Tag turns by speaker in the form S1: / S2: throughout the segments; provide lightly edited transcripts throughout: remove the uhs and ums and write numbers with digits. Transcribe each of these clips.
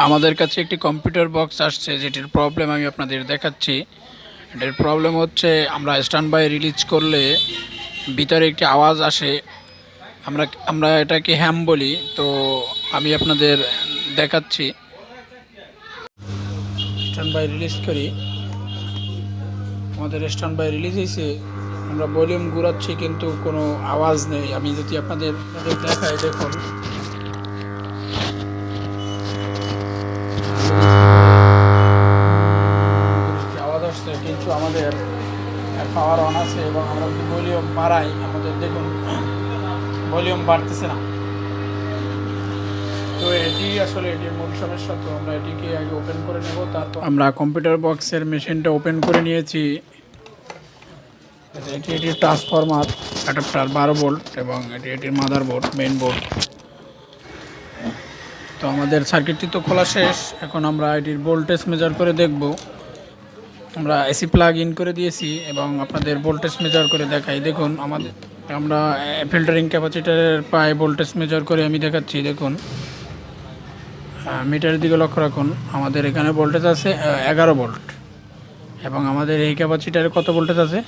S1: আমাদের কাছে একটি কম্পিউটার বক্স আসছে, যেটির প্রবলেম আমি আপনাদের দেখাচ্ছি। এটার প্রবলেম হচ্ছে, আমরা স্ট্যান্ড বাই রিলিজ করলে ভিতরে একটি আওয়াজ আসে। আমরা আমরা এটাকে হ্যাম বলি। তো আমি আপনাদের দেখাচ্ছি। স্ট্যান্ড বাই রিলিজ করি, আমাদের স্ট্যান্ড বাই রিলিজ হয়েছে। আমরা ভলিউম ঘুরাচ্ছি কিন্তু কোনো আওয়াজ নেই। আমি যদি আপনাদের দেখাই, দেখুন আওয়াজ আসছে কিন্তু আমাদের পাওয়ার অন আছে, এবং আমরা যদি ভলিউম বাড়াই, আমাদের দেখুন ভলিউম বাড়তেছে না। তো এটি আসলে এটির মূল সমস্যা। তো আমরা এটিকে আগে ওপেন করে নেব, তারপর আমরা কম্পিউটার বক্সের মেশিনটা ওপেন করে নিয়েছি। এটির ট্রান্সফরমার, অ্যাডাপ্টার 12 ভোল্ট, এবং এটির মাদারবোর্ড, মেইন বোর্ড। তো আমাদের সার্কিটটি তো খোলা শেষ। এখন আমরা এটির ভোল্টেজ মেজার করে দেখব। আমরা এসি প্লাগ ইন করে দিয়েছি এবং আপনাদের ভোল্টেজ মেজার করে দেখাই। দেখুন আমরা ফিল্টারিং ক্যাপাসিটারের পায়ে ভোল্টেজ মেজার করে আমি দেখাচ্ছি। দেখুন মিটারের দিকে লক্ষ্য রাখুন। আমাদের এখানে ভোল্টেজ আছে 11 ভোল্ট, এবং আমাদের এই ক্যাপাসিটারে কত ভোল্টেজ আছে?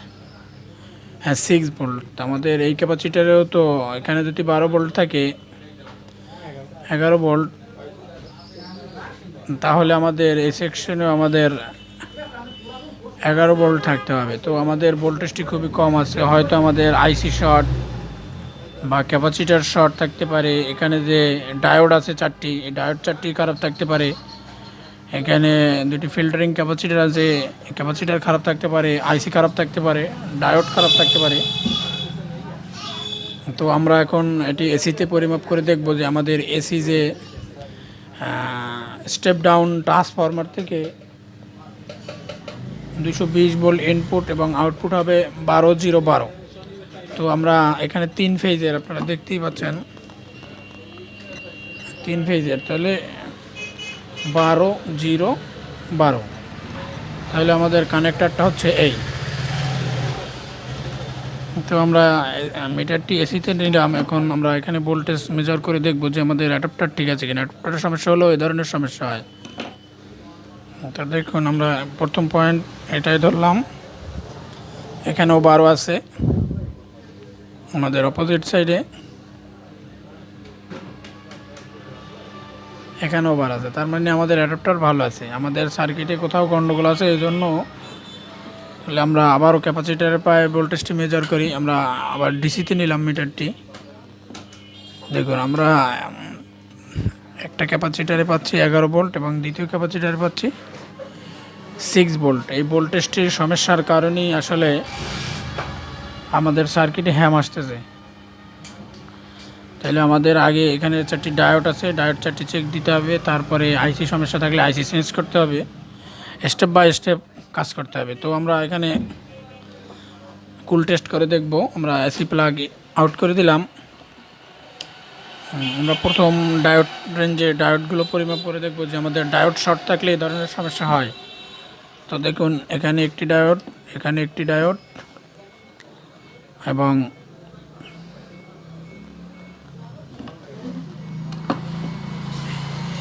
S1: হ্যাঁ, 6 ভোল্ট। আমাদের এই ক্যাপাসিটারেও তো এখানে যদি 12 ভোল্ট থাকে, 11 ভোল্ট, তাহলে আমাদের এই সেকশনেও আমাদের 11 ভোল্ট থাকতে হবে। তো আমাদের ভোল্টেজটি খুবই কম আছে। হয়তো আমাদের আইসি শর্ট বা ক্যাপাসিটার শর্ট থাকতে পারে। এখানে যে ডায়োড আছে 4টি, এই ডায়োড 4টি খারাপ থাকতে পারে। এখানে দুটি ফিল্টারিং ক্যাপাসিটার আছে, ক্যাপাসিটার খারাপ থাকতে পারে, আইসি খারাপ থাকতে পারে, ডায়োড খারাপ থাকতে পারে। তো আমরা এখন এটি এসিতে পরিমাপ করে দেখব যে আমাদের এসি যে স্টেপ ডাউন ট্রান্সফরমার থেকে 220 ভোল্ট ইনপুট এবং আউটপুট হবে 12-0-12। তো আমরা এখানে 3 ফেজের, আপনারা দেখতেই পাচ্ছেন 3 ফেজের, তাহলে 12-0-12। তাহলে আমাদের কানেক্টারটা হচ্ছে এই। তো আমরা মিটারটি এসিতে নিলাম। এখন আমরা এখানে ভোল্টেজ মেজার করে দেখব যে আমাদের অ্যাডাপ্টার ঠিক আছে কিনা। অ্যাডাপ্টারের সমস্যা হলেও এই ধরনের সমস্যা হয়। তা দেখুন, আমরা প্রথম পয়েন্ট এটাই ধরলাম, এখানেও 12 আছে। আমাদের অপোজিট সাইডে এখানেও 12 আছে, তার মানে আমাদের অ্যাডাপ্টার ভালো আছে। আমাদের সার্কিটে কোথাও গন্ডগোল আছে, এই জন্য আমরা আবারও ক্যাপাসিটারের পায়ে ভোল্টেজটি মেজার করি। আমরা আবার ডিসিতে নিলাম মিটারটি। দেখুন, আমরা একটা ক্যাপাসিটারে পাচ্ছি 11 ভোল্ট এবং দ্বিতীয় ক্যাপাসিটারে পাচ্ছি 6 ভোল্ট। এই ভোল্টেজটির সমস্যার কারণেই আসলে আমাদের সার্কিটে হ্যাম আসতেছে। তাহলে আমাদের আগে এখানে 4টি ডায়োড আছে, ডায়োড 4টি চেক দিতে হবে। তারপরে আইসি সমস্যা থাকলে আইসি চেঞ্জ করতে হবে। স্টেপ বাই স্টেপ কাজ করতে হবে। তো আমরা এখানে কুল টেস্ট করে দেখব। আমরা এসি প্লাগ আউট করে দিলাম। আমরা প্রথম ডায়োড রেঞ্জে ডায়োডগুলো পরিমাপ করে দেখব যে আমাদের ডায়োড শর্ট থাকলে এই ধরনের সমস্যা হয়। তো দেখুন, এখানে একটি ডায়োড, এখানে একটি ডায়োড, এবং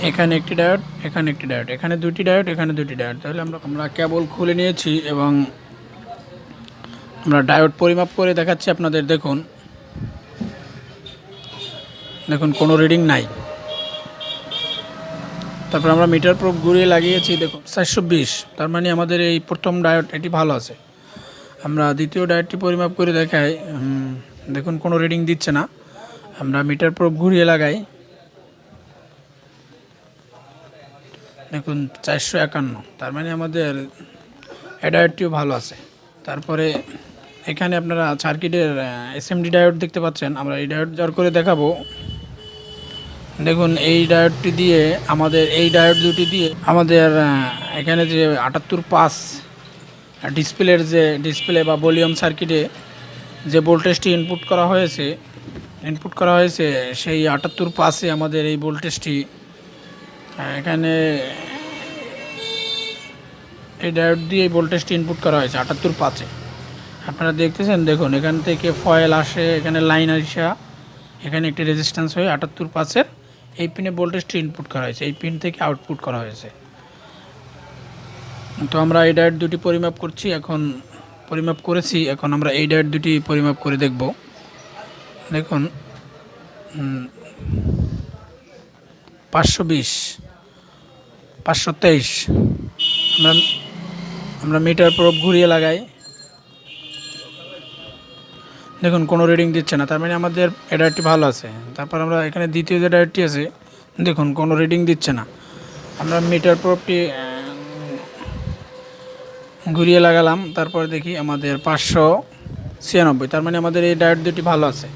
S1: এখানে একটি ডায়োড, এখানে একটি ডায়োড, এখানে দুটি ডায়োড, এখানে দুটি ডায়োড। তাহলে আমরা কেবল খুলে নিয়েছি এবং আমরা ডায়োড পরিমাপ করে দেখাচ্ছি আপনাদের। দেখুন দেখুন কোনো রিডিং নাই। তারপর আমরা মিটার প্রোব ঘুরিয়ে লাগিয়েছি। দেখুন 420, তার মানে আমাদের এই প্রথম ডায়োড এটি ভালো আছে। আমরা দ্বিতীয় ডায়োডটি পরিমাপ করে দেখাই। দেখুন কোনো রিডিং দিচ্ছে না। আমরা মিটার প্রোব ঘুরিয়ে লাগাই। দেখুন 451, তার মানে আমাদের এই ডায়োডটিও ভালো আছে। তারপরে এখানে আপনারা সার্কিটের এসএমডি ডায়োড দেখতে পাচ্ছেন। আমরা এই ডায়োড জার করে দেখাবো। দেখুন, এই ডায়োডটি দিয়ে আমাদের, এই ডায়োড দুটি দিয়ে আমাদের এখানে যে 78-5 ডিসপ্লের যে ডিসপ্লে বা ভলিউম সার্কিটে যে ভোল্টেজটি ইনপুট করা হয়েছে সেই 78-5-এ আমাদের এই ভোল্টেজটি এখানে এই ডায়োড দিয়ে এই ভোল্টেজটি ইনপুট করা হয়েছে 78-5-এ। আপনারা দেখতেছেন, দেখুন এখান থেকে ফয়েল আসে, এখানে লাইন আসা, এখানে একটি রেজিস্ট্যান্স হয়ে 78-5-এর এই পিনে ভোল্টেজটি ইনপুট করা হয়েছে, এই পিন থেকে আউটপুট করা হয়েছে। তো আমরা এই ডায়োড দুটি পরিমাপ করছি, এখন পরিমাপ করেছি, এখন আমরা এই ডায়োড দুটি পরিমাপ করে দেখব। দেখুন 520, 523। আমরা মিটার প্রোব ঘুরিয়ে লাগাই, দেখুন কোনো রিডিং দিচ্ছে না, তার মানে আমাদের এই ডায়োডটি ভালো আছে। তারপর আমরা এখানে দ্বিতীয় যে ডায়োডটি আছে, দেখুন কোনো রিডিং দিচ্ছে না। আমরা মিটার প্রোবটি ঘুরিয়ে লাগালাম, তারপর দেখি আমাদের 596, তার মানে আমাদের এই ডায়োড দুটি ভালো আছে।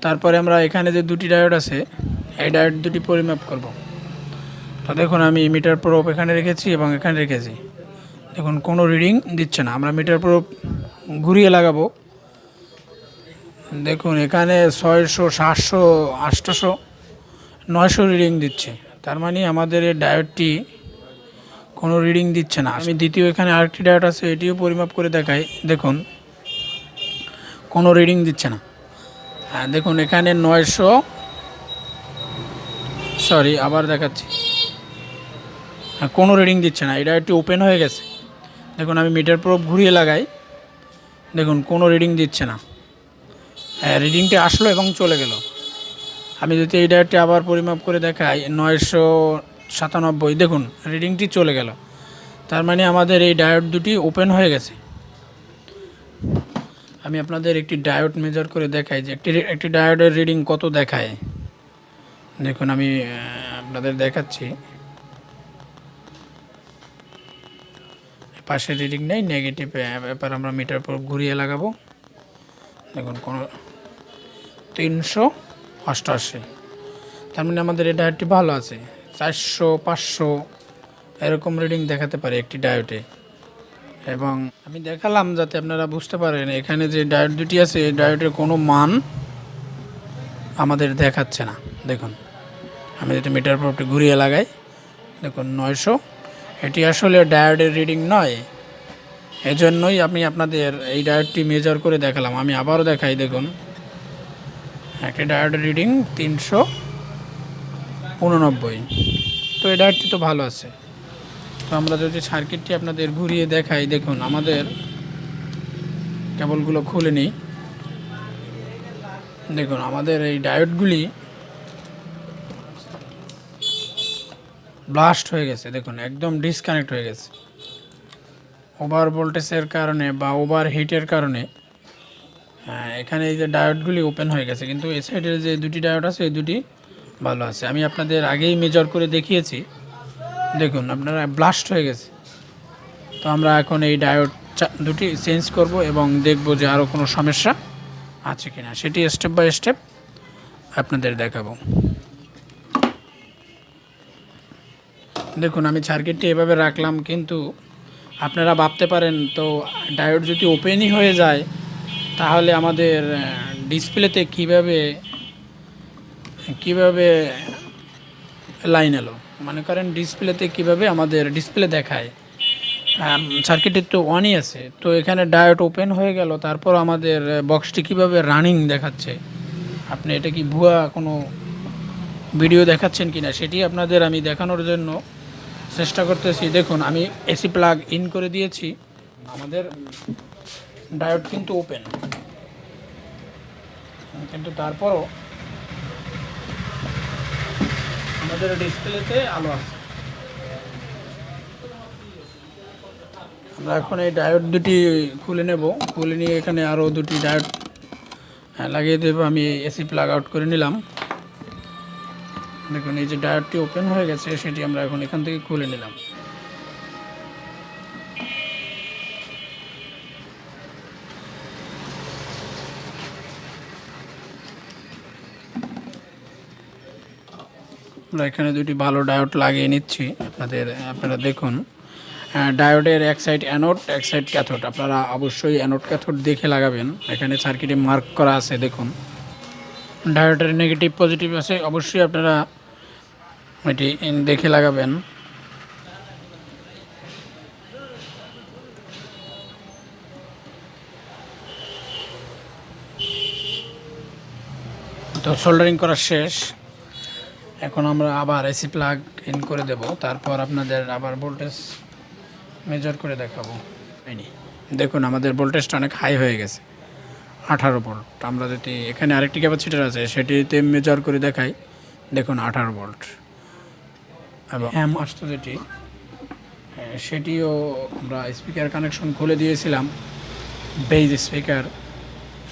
S1: তারপরে আমরা এখানে যে দুটি ডায়োড আছে, এই ডায়োড দুটি পরিমাপ করব। তো দেখুন আমি মিটার প্রোব এখানে রেখেছি এবং এখানে রেখেছি, দেখুন কোনো রিডিং দিচ্ছে না। আমরা মিটার প্রোব ঘুরিয়ে লাগাবো, দেখুন এখানে 600, 700, 800, 900 রিডিং দিচ্ছে, তার মানে আমাদের এই ডায়োডটি কোনো রিডিং দিচ্ছে না। আমি দ্বিতীয় এখানে আরেকটি ডায়োড আছে, এটিও পরিমাপ করে দেখাই, দেখুন কোনো রিডিং দিচ্ছে না। হ্যাঁ দেখুন এখানে 900, সরি আবার দেখাচ্ছি, হ্যাঁ কোনো রিডিং দিচ্ছে না, এই ডায়োডটি ওপেন হয়ে গেছে। দেখুন আমি মিটার প্রোব ঘুরিয়ে লাগাই, দেখুন কোনো রিডিং দিচ্ছে না। হ্যাঁ রিডিংটি আসলো এবং চলে গেল। আমি যদি এই ডায়োডটি আবার পরিমাপ করে দেখাই 997, দেখুন রিডিংটি চলে গেল, তার মানে আমাদের এই ডায়োড দুটি ওপেন হয়ে গেছে। আমি আপনাদের একটি ডায়োড মেজার করে দেখাই যে একটি ডায়োডের রিডিং কত দেখায়। দেখুন আমি আপনাদের দেখাচ্ছি, পাশে রিডিং নেই, নেগেটিভ। এবার আমরা মিটার প্রোব ঘুরিয়ে লাগাবো, দেখুন কোনো 388, তার মানে আমাদের এই ডায়োডটি ভালো আছে। 400, 500 এরকম রিডিং দেখাতে পারে একটি ডায়োডে। এবং আমি দেখালাম যাতে আপনারা বুঝতে পারেন, এখানে যে ডায়োড দুটি আছে এই ডায়োডের কোনো মান আমাদের দেখাচ্ছে না। দেখুন আমি যদি মিটার প্রোবটি ঘুরিয়ে লাগাই, দেখুন 900, এটি আসলে ডায়োডের রিডিং নয়, এজন্যই আমি আপনাদের এই ডায়োডটি মেজার করে দেখালাম। আমি আবারও দেখাই, দেখুন একটি ডায়োডের রিডিং 389, তো এই ডায়োডটি তো ভালো আছে। তো আমরা যদি সার্কিটটি আপনাদের ঘুরিয়ে দেখাই, দেখুন আমাদের কেবলগুলো খুলে নিই, দেখুন আমাদের এই ডায়োডগুলি ব্লাস্ট হয়ে গেছে, দেখুন একদম ডিসকানেক্ট হয়ে গেছে ওভার ভোল্টেজের কারণে বা ওভার হিটের কারণে। এখানে এই যে ডায়োডগুলি ওপেন হয়ে গেছে, কিন্তু এই সাইডের যে দুটি ডায়োড আছে এই দুটি ভালো আছে। আমি আপনাদের আগেই মেজার করে দেখিয়েছি, দেখুন আপনারা ব্লাস্ট হয়ে গেছে। তো আমরা এখন এই ডায়োড দুটি চেঞ্জ করব এবং দেখব যে আরও কোনো সমস্যা আছে কিনা, সেটি স্টেপ বাই স্টেপ আপনাদের দেখাবো। দেখুন আমি সার্কিটটি এভাবে রাখলাম, কিন্তু আপনারা ভাবতে পারেন তো ডায়োড যদি ওপেনই হয়ে যায় তাহলে আমাদের ডিসপ্লেতে কিভাবে লাইন এলো, মনে করেন ডিসপ্লেতে কিভাবে আমাদের ডিসপ্লে দেখায়। সার্কিটের তো অনই আছে, তো এখানে ডায়োড ওপেন হয়ে গেল, তারপর আমাদের বক্সটি কিভাবে রানিং দেখাচ্ছে। আপনি এটা কি ভুয়া কোনো ভিডিও দেখাচ্ছেন কিনা সেটি আপনাদের আমি দেখানোর জন্য চেষ্টা করতেছি। দেখুন আমি এসি প্লাগ ইন করে দিয়েছি, আমাদের ডায়োড কিন্তু ওপেন, কিন্তু তারপরও আমাদের ডিসপ্লেতে আলো আছে। আমরা এখন এই ডায়োড দুটি খুলে নেব, খুলে নিয়ে এখানে আরও দুটি ডায়োড লাগিয়ে দেবো। আমি এসি প্লাগ আউট করে নিলাম, দেখুন এই যে ডায়োডটি ওপেন হয়ে গেছে সেটি আমরা এখন এখান থেকে খুলে নিলাম। আমরা এখানে দুটি ভালো ডায়োড লাগিয়ে নিচ্ছি। আপনারা দেখুন ডায়োডের এক সাইড অ্যানোড, এক সাইড ক্যাথোড। আপনারা অবশ্যই অ্যানোড ক্যাথোড দেখে লাগাবেন, এখানে সার্কিটে মার্ক করা আছে। দেখুন ডায়োডের নেগেটিভ পজিটিভ আছে, অবশ্যই আপনারা এটি দেখে লাগাবেন। তো তো সোল্ডারিং করা শেষ। এখন আমরা আবার এসি প্লাগ ইন করে দেব, তারপর আপনাদের আবার ভোল্টেজ মেজার করে দেখাবো। দেখুন আমাদের ভোল্টেজটা অনেক হাই হয়ে গেছে, 18 ভোল্ট। আমরা যদি এখানে আরেকটি ক্যাপাসিটার আছে সেটিতে মেজার করে দেখাই, দেখুন 18 ভোল্ট। এবং এম আসতো যেটি, সেটিও আমরা স্পিকার কানেকশন খুলে দিয়েছিলাম, বেজ স্পিকার।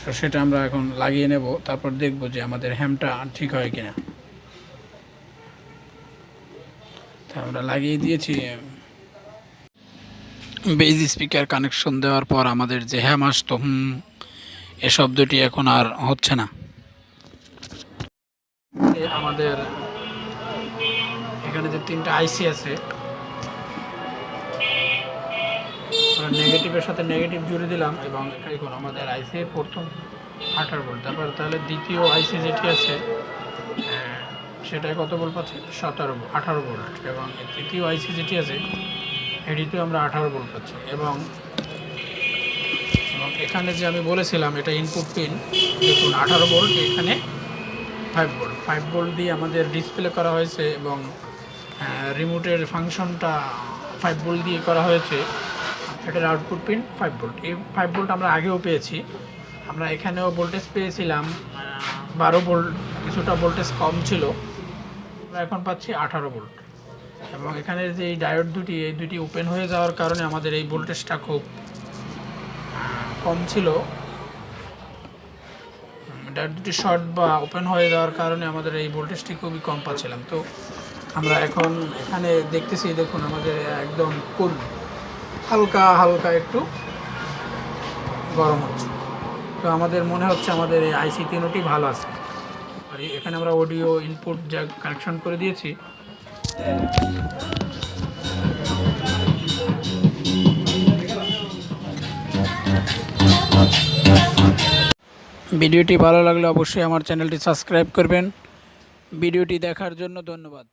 S1: তো সেটা আমরা এখন লাগিয়ে নেব, তারপর দেখব যে আমাদের হ্যামটা ঠিক হয় কিনা। তা আমরা লাগিয়ে দিয়েছি। বেজ স্পিকার কানেকশন দেওয়ার পর আমাদের যে হ্যাম আসতো এ শব্দটি এখন আর হচ্ছে না। আমাদের এখানে যে 3টা আইসি আছে, নেগেটিভের সাথে নেগেটিভ জুড়ে দিলাম এবং এখন আমাদের আইসি প্রথম 18 ভোল্ট। তারপর তাহলে দ্বিতীয় আইসি যেটি আছে সেটাই কত ভোল্ট পাচ্ছি, 18 ভোল্ট। এবং তৃতীয় আইসি যেটি আছে এটিতেও আমরা 18 ভোল্ট পাচ্ছি। এবং এখানে যে আমি বলেছিলাম এটা ইনপুট পিন, দেখুন 18 ভোল্ট, এখানে 5 ভোল্ট দিয়ে আমাদের ডিসপ্লে করা হয়েছে এবং রিমোটের ফাংশনটা 5 ভোল্ট দিয়ে করা হয়েছে। এটার আউটপুট পিন 5 ভোল্ট। এই 5 ভোল্ট আমরা আগেও পেয়েছি, আমরা এখানেও ভোল্টেজ পেয়েছিলাম 12 ভোল্ট, কিছুটা ভোল্টেজ কম ছিল। আমরা এখন পাচ্ছি 18 ভোল্ট। এবং এখানে যে এই ডায়োড দুটি, এই দুটি ওপেন হয়ে যাওয়ার কারণে আমাদের এই ভোল্টেজটা খুব কম ছিল। ডায়োড দুটি শর্ট বা ওপেন হয়ে যাওয়ার কারণে আমাদের এই ভোল্টেজটি খুবই কম পাচ্ছিলাম। তো আমরা এখন এখানে দেখতেছি, দেখুন আমাদের একদম কুল, হালকা হালকা একটু গরম হচ্ছে। তো আমাদের মনে হচ্ছে আমাদের এই আইসি তিনটি ভালো আছে। আর এখানে আমরা অডিও ইনপুট যা কানেকশন করে দিয়েছি। ভিডিওটি ভালো লাগলে অবশ্যই আমার চ্যানেলটি সাবস্ক্রাইব করবেন। ভিডিওটি দেখার জন্য ধন্যবাদ।